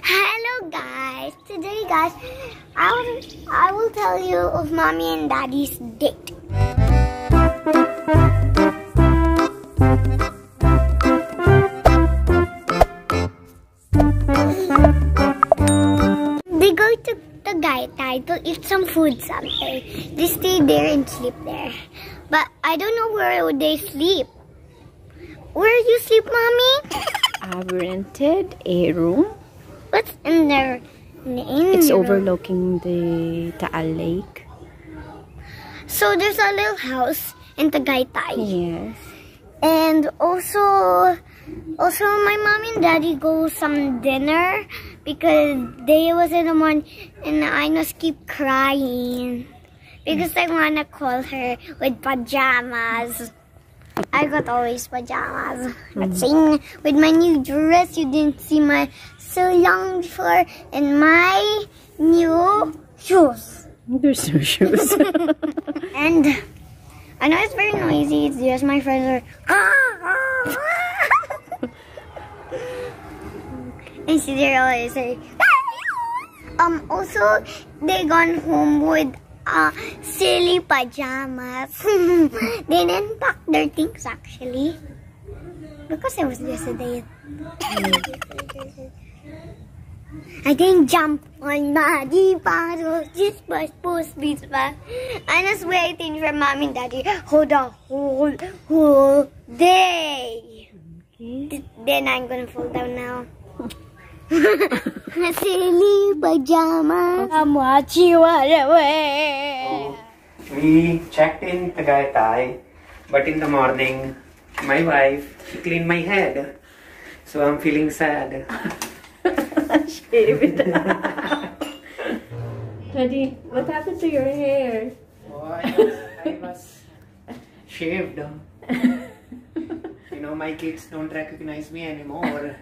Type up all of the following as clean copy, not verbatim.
Hello guys. Today guys, I will tell you of mommy and daddy's date. They go to Tagaytay to eat some food someday. They stay there and sleep there. But I don't know where would they sleep. Where you sleep, mommy? I've rented a room. What's in there? It's overlooking the Taal Lake. So there's a little house in Tagaytay. Yes. And also my mom and daddy go some dinner because they was in the morning and I just keep crying because I wanna call her with pajamas. I got always pajamas. But saying with my new dress, you didn't see my so long before, and my new shoes. There's no shoes. And I know it's very noisy. It's just my friends are. And see, they're always say. Also, they gone home with silly pajamas. They didn't pack their things actually because it was just a day. I didn't jump on daddy paddle. Just post beats back. I'm just waiting for mom and daddy for the whole day. Okay. Then I'm gonna fall down now. Silly pajamas. I'm watching what away. We checked in Tagaytay, but in the morning, my wife cleaned my head, so I'm feeling sad. Shave it. Daddy, what happened to your hair? Oh, I was shaved. You know, my kids don't recognize me anymore.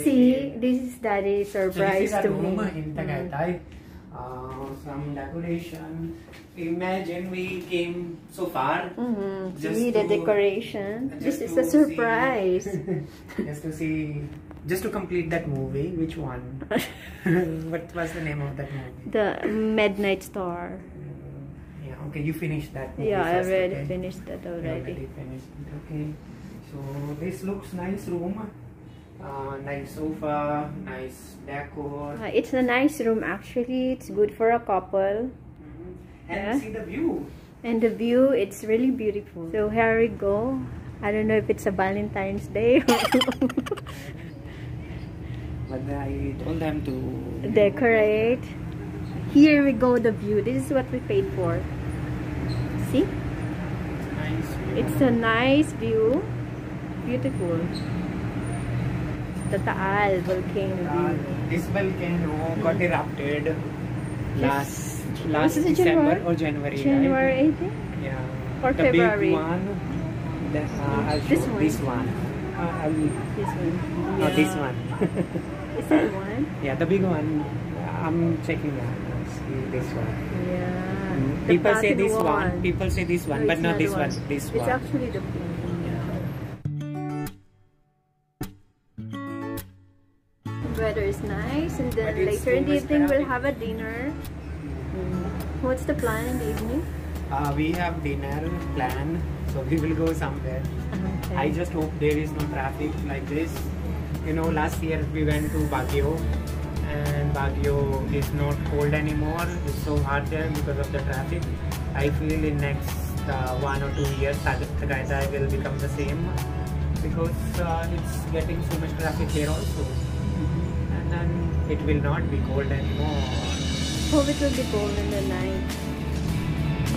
See, this is Daddy's surprise so this is to a room me. in Tagaytay. Some decoration. Imagine we came so far. See the decoration. This is a surprise. Just to complete that movie. Which one? What was the name of that movie? The Midnight Star. Yeah. Okay, you finished that movie. Yeah, I first, already okay? finished that already. Finished it. Okay. So this looks nice room. Nice sofa, nice decor. It's a nice room actually. It's good for a couple. And see the view. And the view, it's really beautiful. So here we go. I don't know if it's a Valentine's Day. But I told them to decorate. Here we go, the view. This is what we paid for. See? Nice view. It's a nice view. Beautiful. The Taal Volcano. This volcano got erupted last December January or January. January, right? I think. Yeah. Or the February. Big one. I'll This show one. this one. This one. Not this one. Is that one? Yeah, the big one. I'm checking that. See this one. Yeah. People say this one. People say this one, No, but it's not not this the one. one. This It's one. actually the pink. The weather is nice, and then But it's later in too the much evening we'll traffic. have a dinner. What's the plan in the evening? We have dinner plan, so we will go somewhere. Okay. I just hope there is no traffic like this. You know, last year we went to Baguio, and Baguio is not cold anymore. It's so hot there because of the traffic. I feel in next 1 or 2 years, Tagaytay will become the same because it's getting so much traffic here also. And then it will not be cold anymore. Hope it will be cold in the night.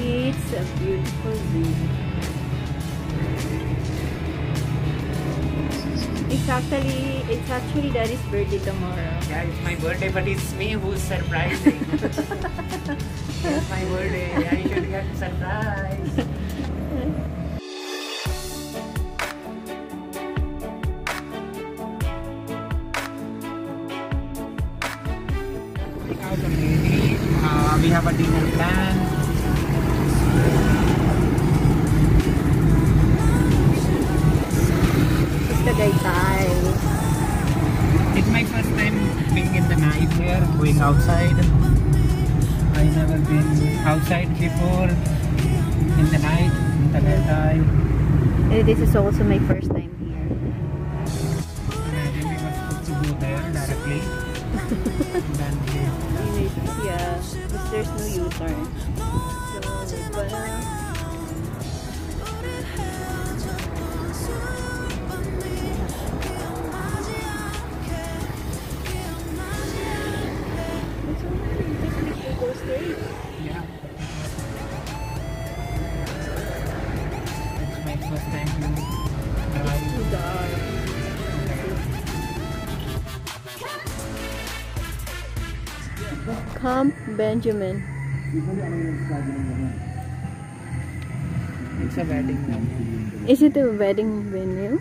It's a beautiful view. It's actually Daddy's birthday tomorrow. Yeah, it's my birthday, but it's me who's surprising. It's my birthday. I should get surprised. We have a dinner plan. Tagaytay. It's my first time sleeping in the night here, going outside. I never been outside before in the night in Tagaytay. This is also my first time here. Imagine we were supposed to go there directly. Then Yeah, because there's no U-turn. So, yeah. It's my first time to drive. Camp Benjamin. It's a wedding venue. Is it a wedding venue?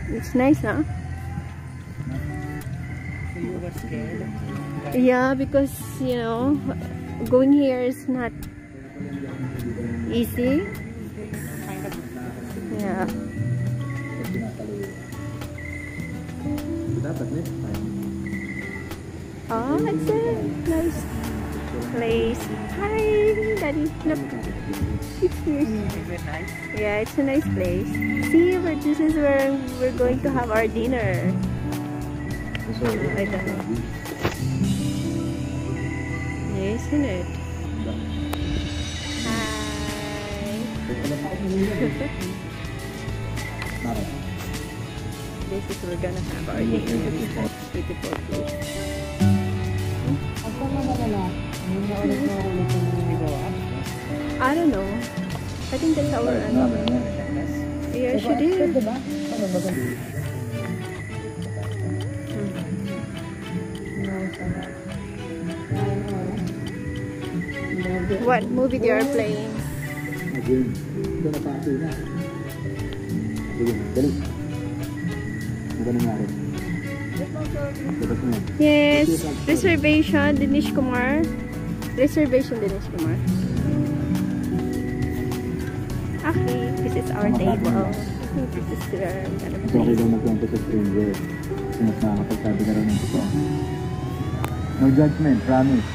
It's nice, huh? So you were scared? Yeah, because you know, going here is not easy. Kind of. Yeah. Oh, it's a nice place. Hi, Daddy. Look, it's here. Is it nice? Yeah, it's a nice place. See, this is where we're going to have our dinner. I don't know. Isn't it? Hi. This is we're gonna have our dinner. Beautiful place. I don't know. I think that's our yeah, she did. What movie they are playing? Yes, reservation Dinesh Kumar. Reservation Dinesh Kumar. Okay, this is our table. This is where I'm gonna play. Okay lang magkwento sa stranger. Kasi mas nakakapagsabi ka rin ng totoo. No judgment, promise.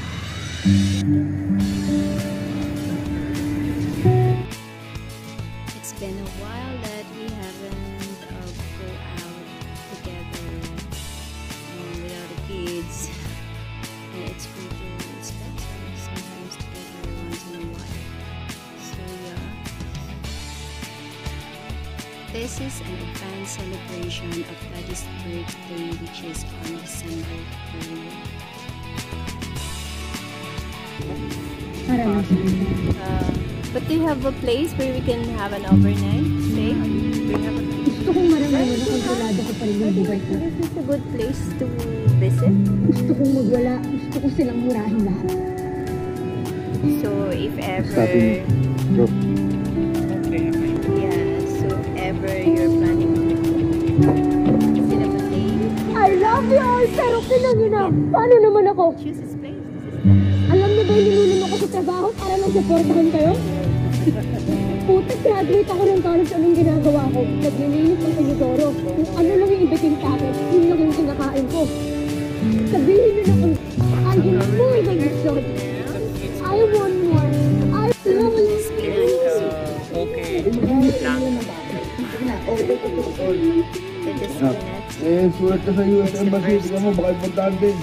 It's been a while that we haven't go out together without the kids, and it's good to spend sometimes together once in a while. So yeah, this is an advanced celebration of Daddy's birthday, which is on December 3rd. But do you have a place where we can have an overnight stay? Gusto kong maramdaman na kontrolado ko pa rin yung buhay ko. This is a good place to visit. Gusto kong magwala. Gusto ko silang murahin lahat. So if ever, Okay. yeah, so if ever you're planning to cinema stay, I love you all, pero kinangin na. Paano naman ako? choose this place. Alam niyo ba yung nilulunok ko sa trabaho para lang supportahan kayo? Putak, graduate ako ng college. Anong ginagawa ko? Naglilinis ng inodoro. Kung ano lang yung ibitin sa akin, yun lang yung kinakain ko. Sabihin niyo na kung I am more than a son. I want more. I love you. Okay. The spinach. Eh, sulat ka sa US Embassy. Tignan mo, baka importante.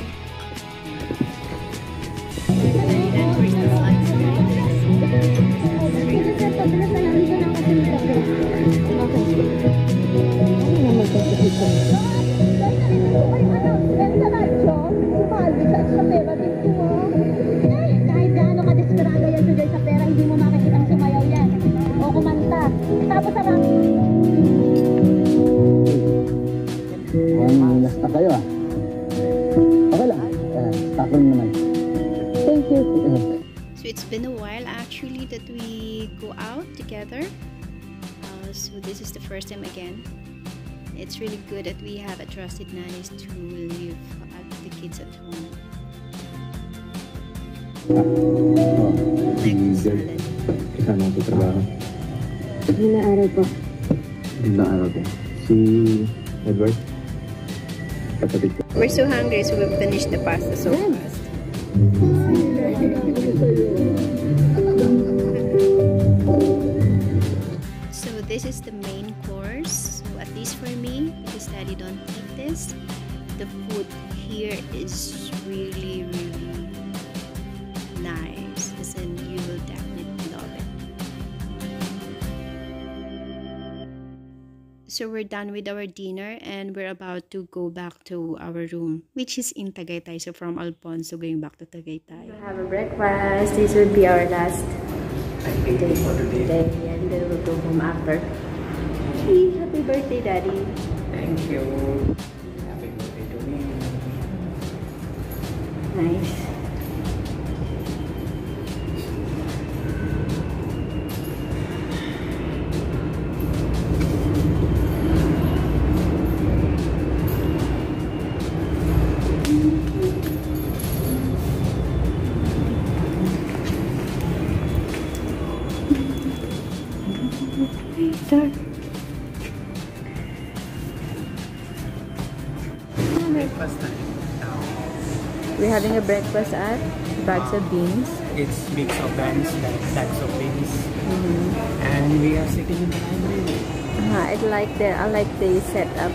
Kahit gaano ka desperado yan today sa pera, hindi mo makikitang sumayaw yan. O kumanta. Tapos sarang... Mukhang nasta kayo ah. Okay lang. Stop lang naman. Thank you. So it's been a while actually that we go out together. So this is the first time again. It's really good that we have a trusted nannies to leave the kids at home. Next salad. Kasama ko sa trabaho. Hindi na araw pa. Ilang araw din. Si Edward? We're so hungry, so we finished the pasta so fast. So this is the main course. So at least for me, because Daddy don't eat this, the food here is really nice. As in, you will definitely love it. So we're done with our dinner and we're about to go back to our room, which is in Tagaytay. So from Alfonso going back to Tagaytay. We'll have a breakfast. This will be our last day for today, and then we'll go home after. Hey, happy birthday, Daddy. Thank you. Happy birthday to me. Nice. Breakfast time now. We're having a breakfast at Bags of Beans. It's mix of bags of beans. And we are sitting in the library. I like the setup.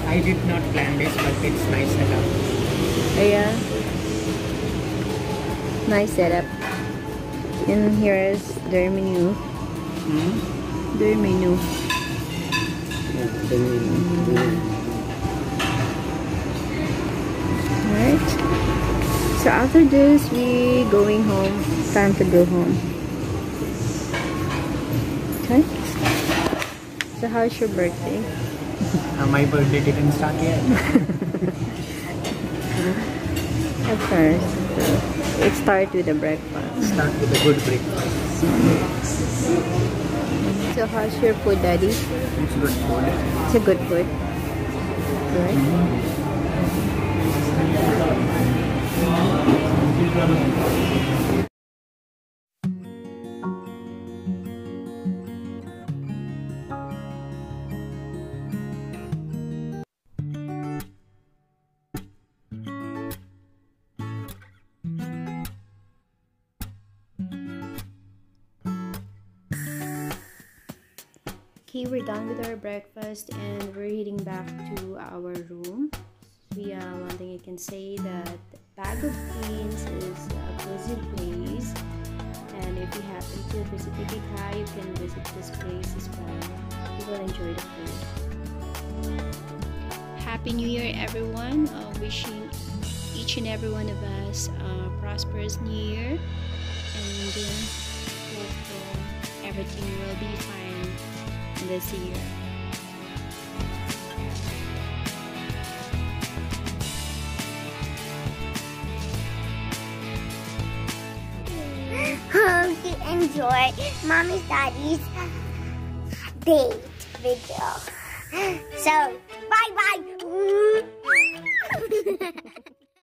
I did not plan this, but it's nice setup. Yeah. Nice setup. And here is their menu. Their menu. Alright. So after this, we going home. Time to go home. Okay. So how's your birthday? My birthday didn't start yet. Of course. So it starts with a breakfast. Start with a good breakfast. So how's your food, Daddy? It's good food. It's a good food. Good. Okay, we're done with our breakfast and we're heading back to our room. One thing I can say that Bag of Beans is a cozy place, and if you happen to visit Tagaytay, you can visit this place as well. You will enjoy the food. Happy New Year, everyone! Wishing each and every one of us a prosperous New Year, and hope everything will be fine this year. Hope you enjoyed Mommy's Daddy's date video. So, bye-bye.